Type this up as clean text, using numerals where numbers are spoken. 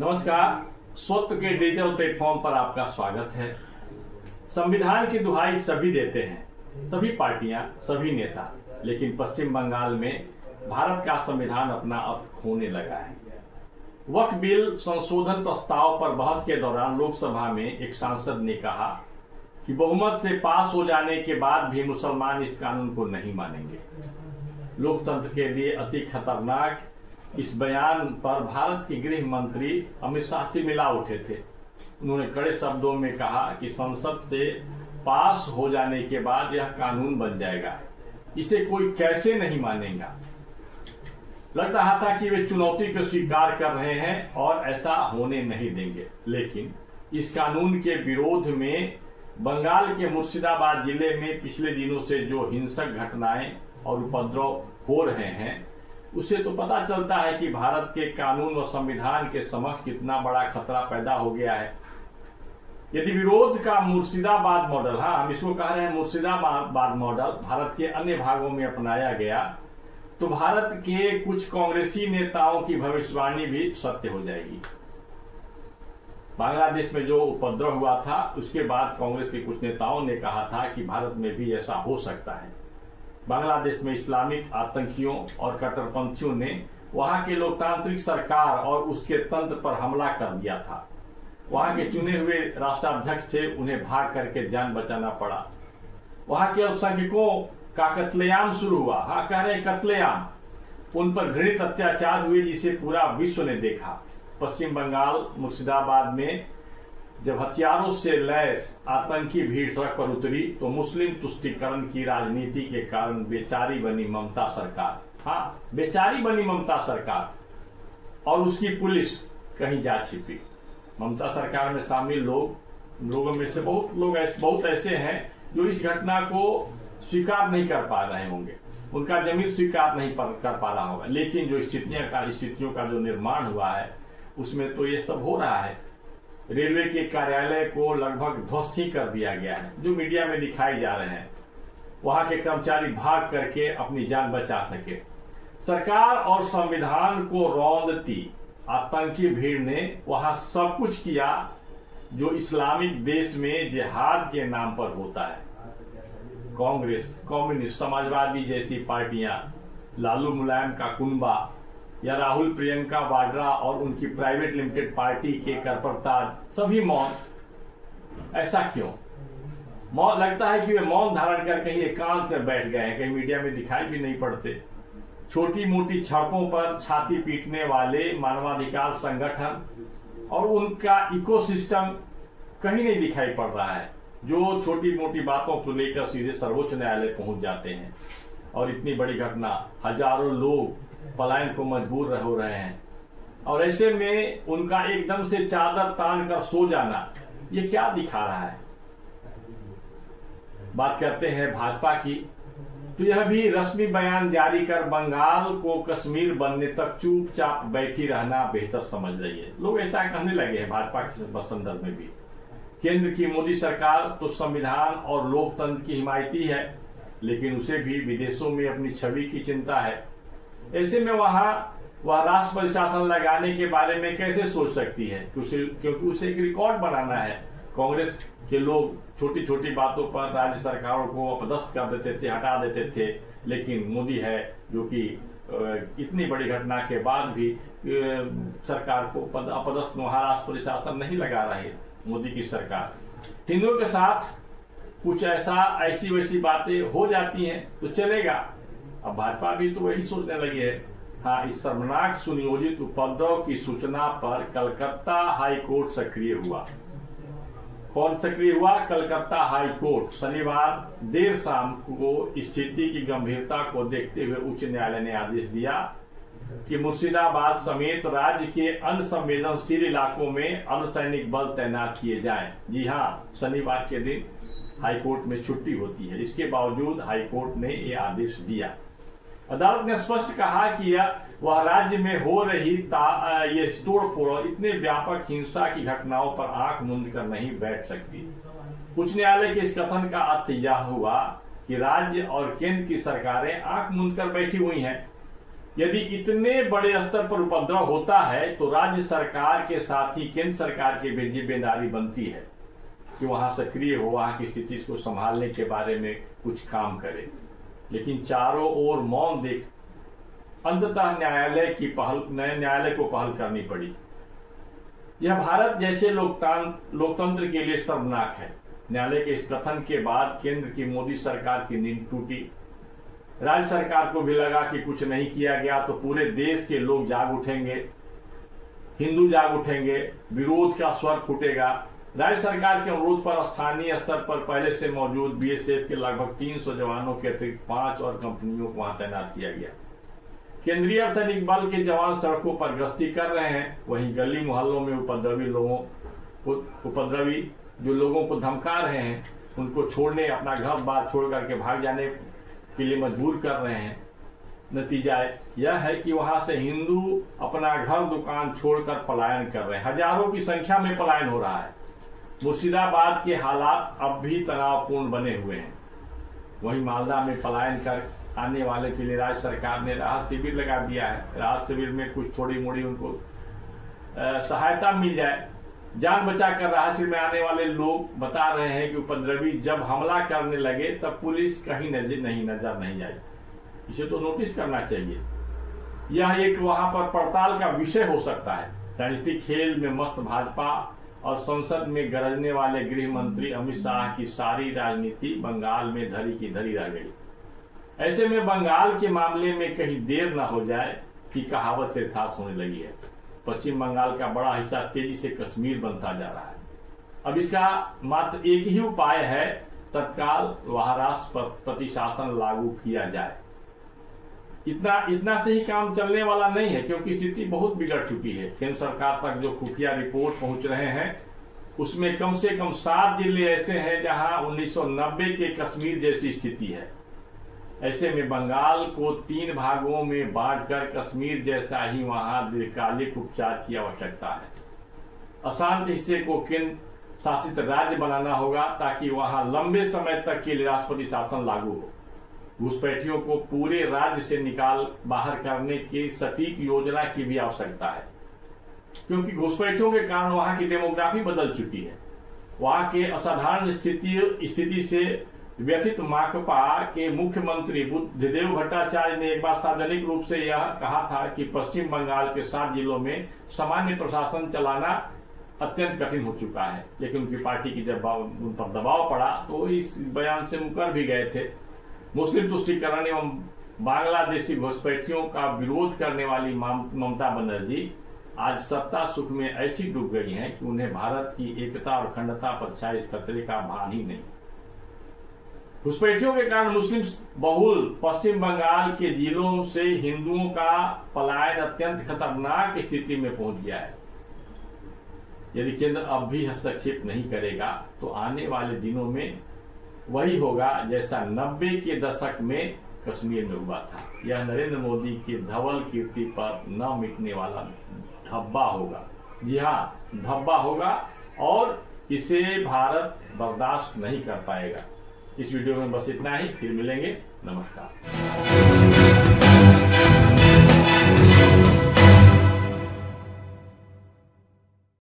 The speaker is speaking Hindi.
नमस्कार। स्वत्व के डिजिटल प्लेटफॉर्म पर आपका स्वागत है। संविधान की दुहाई सभी देते हैं, सभी पार्टियां, सभी नेता, लेकिन पश्चिम बंगाल में भारत का संविधान अपना अर्थ खोने लगा है। वक्फ बिल संशोधन प्रस्ताव पर बहस के दौरान लोकसभा में एक सांसद ने कहा कि बहुमत से पास हो जाने के बाद भी मुसलमान इस कानून को नहीं मानेंगे। लोकतंत्र के लिए अति खतरनाक इस बयान पर भारत के गृह मंत्री अमित शाह तिलमिला उठे थे। उन्होंने कड़े शब्दों में कहा कि संसद से पास हो जाने के बाद यह कानून बन जाएगा, इसे कोई कैसे नहीं मानेगा। लग रहा था कि वे चुनौती को स्वीकार कर रहे हैं और ऐसा होने नहीं देंगे, लेकिन इस कानून के विरोध में बंगाल के मुर्शिदाबाद जिले में पिछले दिनों से जो हिंसक घटनाएं और उपद्रव हो रहे हैं, उससे तो पता चलता है कि भारत के कानून व संविधान के समक्ष कितना बड़ा खतरा पैदा हो गया है। यदि विरोध का मुर्शिदाबाद मॉडल, हम इसको कह रहे हैं मुर्शिदाबाद मॉडल, भारत के अन्य भागों में अपनाया गया तो भारत के कुछ कांग्रेसी नेताओं की भविष्यवाणी भी सत्य हो जाएगी। बांग्लादेश में जो उपद्रव हुआ था उसके बाद कांग्रेस के कुछ नेताओं ने कहा था कि भारत में भी ऐसा हो सकता है। बांग्लादेश में इस्लामिक आतंकियों और कट्टरपंथियों ने वहां के लोकतांत्रिक सरकार और उसके तंत्र पर हमला कर दिया था। वहां के चुने हुए राष्ट्राध्यक्ष थे, उन्हें भाग करके जान बचाना पड़ा। वहां के अल्पसंख्यकों का कत्लेआम शुरू हुआ। कह रहे कत्लेआम, उन पर घृणित अत्याचार हुए जिसे पूरा विश्व ने देखा। पश्चिम बंगाल मुर्शिदाबाद में जब हथियारों से लैस आतंकी भीड़ सड़क पर उतरी तो मुस्लिम तुष्टीकरण की राजनीति के कारण बेचारी बनी ममता सरकार। बेचारी बनी ममता सरकार और उसकी पुलिस कहीं जा छिपी। ममता सरकार में शामिल लोगों में से बहुत ऐसे हैं जो इस घटना को स्वीकार नहीं कर पा रहे होंगे, उनका जमीर स्वीकार नहीं कर पा रहा होगा, लेकिन जो स्थितियों का जो निर्माण हुआ है उसमें तो ये सब हो रहा है। रेलवे के कार्यालय को लगभग ध्वस्त ही कर दिया गया है, जो मीडिया में दिखाई जा रहे हैं। वहां के कर्मचारी भाग करके अपनी जान बचा सके। सरकार और संविधान को रौंदती आतंकी भीड़ ने वहां सब कुछ किया जो इस्लामिक देश में जिहाद के नाम पर होता है। कांग्रेस, कम्युनिस्ट, समाजवादी जैसी पार्टियां, लालू मुलायम का कुनबा या राहुल प्रियंका वाड्रा और उनकी प्राइवेट लिमिटेड पार्टी के करपरताज सभी मौन। ऐसा क्यों? मौन लगता है कि वे मौन धारण कर कहीं एकांत में बैठ गए हैं, कहीं मीडिया में दिखाई भी नहीं पड़ते। छोटी मोटी छड़पों पर छाती पीटने वाले मानवाधिकार संगठन और उनका इकोसिस्टम कहीं नहीं दिखाई पड़ रहा है, जो छोटी मोटी बातों को लेकर सीधे सर्वोच्च न्यायालय पहुंच जाते हैं। और इतनी बड़ी घटना, हजारों लोग पलायन को मजबूर हो रहे हैं और ऐसे में उनका एकदम से चादर तान कर सो जाना, ये क्या दिखा रहा है? बात करते हैं भाजपा की, तो यह भी रस्मी बयान जारी कर बंगाल को कश्मीर बनने तक चुपचाप बैठी रहना बेहतर समझ रही है। लोग ऐसा कहने लगे हैं भाजपा के संदर्भ में भी। केंद्र की मोदी सरकार तो संविधान और लोकतंत्र की हिमायती है, लेकिन उसे भी विदेशों में अपनी छवि की चिंता है। ऐसे में वह राष्ट्र प्रशासन लगाने के बारे में कैसे सोच सकती है, क्योंकि उसे एक रिकॉर्ड बनाना है। कांग्रेस के लोग छोटी छोटी बातों पर राज्य सरकारों को अपदस्थ कर देते थे, हटा देते थे, लेकिन मोदी है जो कि इतनी बड़ी घटना के बाद भी सरकार को अपदस्थ महाराष्ट्र प्रशासन नहीं लगा रही मोदी की सरकार। हिंदुओं के साथ कुछ ऐसी वैसी बातें हो जाती हैं तो चलेगा। अब भाजपा भी तो वही सोचने लगी है। इस शर्मनाक सुनियोजित उपद्रव की सूचना पर कलकत्ता हाई कोर्ट सक्रिय हुआ। कौन सक्रिय हुआ? Calcutta high court. शनिवार देर शाम को स्थिति की गंभीरता को देखते हुए उच्च न्यायालय ने आदेश दिया कि मुर्शिदाबाद समेत राज्य के अन्य संवेदनशील इलाकों में अर्धसैनिक बल तैनात किए जाएं। जी हाँ, शनिवार के दिन हाईकोर्ट में छुट्टी होती है, इसके बावजूद हाईकोर्ट ने यह आदेश दिया। अदालत ने स्पष्ट कहा कि वह राज्य में हो रही ये तोड़फोड़, इतने व्यापक हिंसा की घटनाओं पर आंख मूंद कर नहीं बैठ सकती। उच्च न्यायालय के इस कथन का अर्थ यह हुआ कि राज्य और केंद्र की सरकारें आंख मूंद कर बैठी हुई हैं। यदि इतने बड़े स्तर पर उपद्रव होता है तो राज्य सरकार के साथ ही केंद्र सरकार की भी जिम्मेदारी बनती है कि वहां सक्रिय हो, वहां की स्थिति को संभालने के बारे में कुछ काम करे। लेकिन चारों ओर मौन देख अंततः न्यायालय को पहल करनी पड़ी। यह भारत जैसे लोकतंत्र के लिए शर्मनाक है। न्यायालय के इस कथन के बाद केंद्र की मोदी सरकार की नींद टूटी। राज्य सरकार को भी लगा कि कुछ नहीं किया गया तो पूरे देश के लोग जाग उठेंगे, हिंदू जाग उठेंगे, विरोध का स्वर फूटेगा। राज्य सरकार के अनुरोध पर स्थानीय स्तर पर पहले से मौजूद बीएसएफ के लगभग 300 जवानों के अतिरिक्त 5 और कंपनियों को वहां तैनात किया गया। केंद्रीय अर्धसैनिक बल के जवान सड़कों पर गश्ती कर रहे हैं, वहीं गली मोहल्लों में उपद्रवी जो लोगों को धमका रहे हैं, उनको छोड़ने, अपना घर बार छोड़ करके भाग जाने के लिए मजबूर कर रहे हैं। नतीजा यह है कि वहां से हिंदू अपना घर दुकान छोड़कर पलायन कर रहे हैं। हजारों की संख्या में पलायन हो रहा है। मुर्शिदाबाद के हालात अब भी तनावपूर्ण बने हुए हैं। वहीं मालदा में पलायन कर आने वाले के लिए राज्य सरकार ने राहत शिविर लगा दिया है। राहत शिविर में कुछ थोड़ी मोड़ी उनको सहायता मिल जाए। जान बचाकर राहत शिविर में आने वाले लोग बता रहे हैं कि उपद्रवी जब हमला करने लगे तब पुलिस कहीं नजर नहीं आई। इसे तो नोटिस करना चाहिए। यह एक वहां पर पड़ताल का विषय हो सकता है। राजनीतिक खेल में मस्त भाजपा और संसद में गरजने वाले गृह मंत्री अमित शाह की सारी राजनीति बंगाल में धरी की धरी रह गई। ऐसे में बंगाल के मामले में कहीं देर न हो जाए कि कहावत से यथार्थ होने लगी है। पश्चिम बंगाल का बड़ा हिस्सा तेजी से कश्मीर बनता जा रहा है। अब इसका मात्र एक ही उपाय है, तत्काल वहां राष्ट्रपति शासन लागू किया जाए। इतना से ही काम चलने वाला नहीं है, क्योंकि स्थिति बहुत बिगड़ चुकी है। केंद्र सरकार तक जो खुफिया रिपोर्ट पहुंच रहे हैं उसमें कम से कम 7 जिले ऐसे हैं जहां 1990 के कश्मीर जैसी स्थिति है। ऐसे में बंगाल को 3 भागों में बांटकर कश्मीर जैसा ही वहां दीर्घकालिक उपचार की आवश्यकता है। अशांत हिस्से को केंद्र शासित राज्य बनाना होगा ताकि वहां लंबे समय तक के लिए राष्ट्रपति शासन लागू हो। घुसपैठियों को पूरे राज्य से निकाल बाहर करने की सटीक योजना की भी आवश्यकता है, क्योंकि घुसपैठियों के कारण वहां की डेमोग्राफी बदल चुकी है। वहां के असाधारण स्थिति से व्यथित माकपा के मुख्यमंत्री बुद्धदेव भट्टाचार्य ने एक बार सार्वजनिक रूप से यह कहा था कि पश्चिम बंगाल के 7 जिलों में सामान्य प्रशासन चलाना अत्यंत कठिन हो चुका है। लेकिन उनकी पार्टी की जब उन पर दबाव पड़ा तो इस बयान से मुकर भी गए थे। मुस्लिम तुष्टीकरण एवं बांग्लादेशी घुसपैठियों का विरोध करने वाली ममता बनर्जी आज सत्ता सुख में ऐसी डूब गई हैं कि उन्हें भारत की एकता और अखंडता पर छाए इस खतरे का भान ही नहीं। घुसपैठियों के कारण मुस्लिम बहुल पश्चिम बंगाल के जिलों से हिंदुओं का पलायन अत्यंत खतरनाक स्थिति में पहुंच गया है। यदि केंद्र अब भी हस्तक्षेप नहीं करेगा तो आने वाले दिनों में वही होगा जैसा 90 के दशक में कश्मीर में हुआ था। यह नरेंद्र मोदी की धवल कीर्ति पर न मिटने वाला धब्बा होगा। जी हाँ, धब्बा होगा, और इसे भारत बर्दाश्त नहीं कर पाएगा। इस वीडियो में बस इतना ही, फिर मिलेंगे। नमस्कार।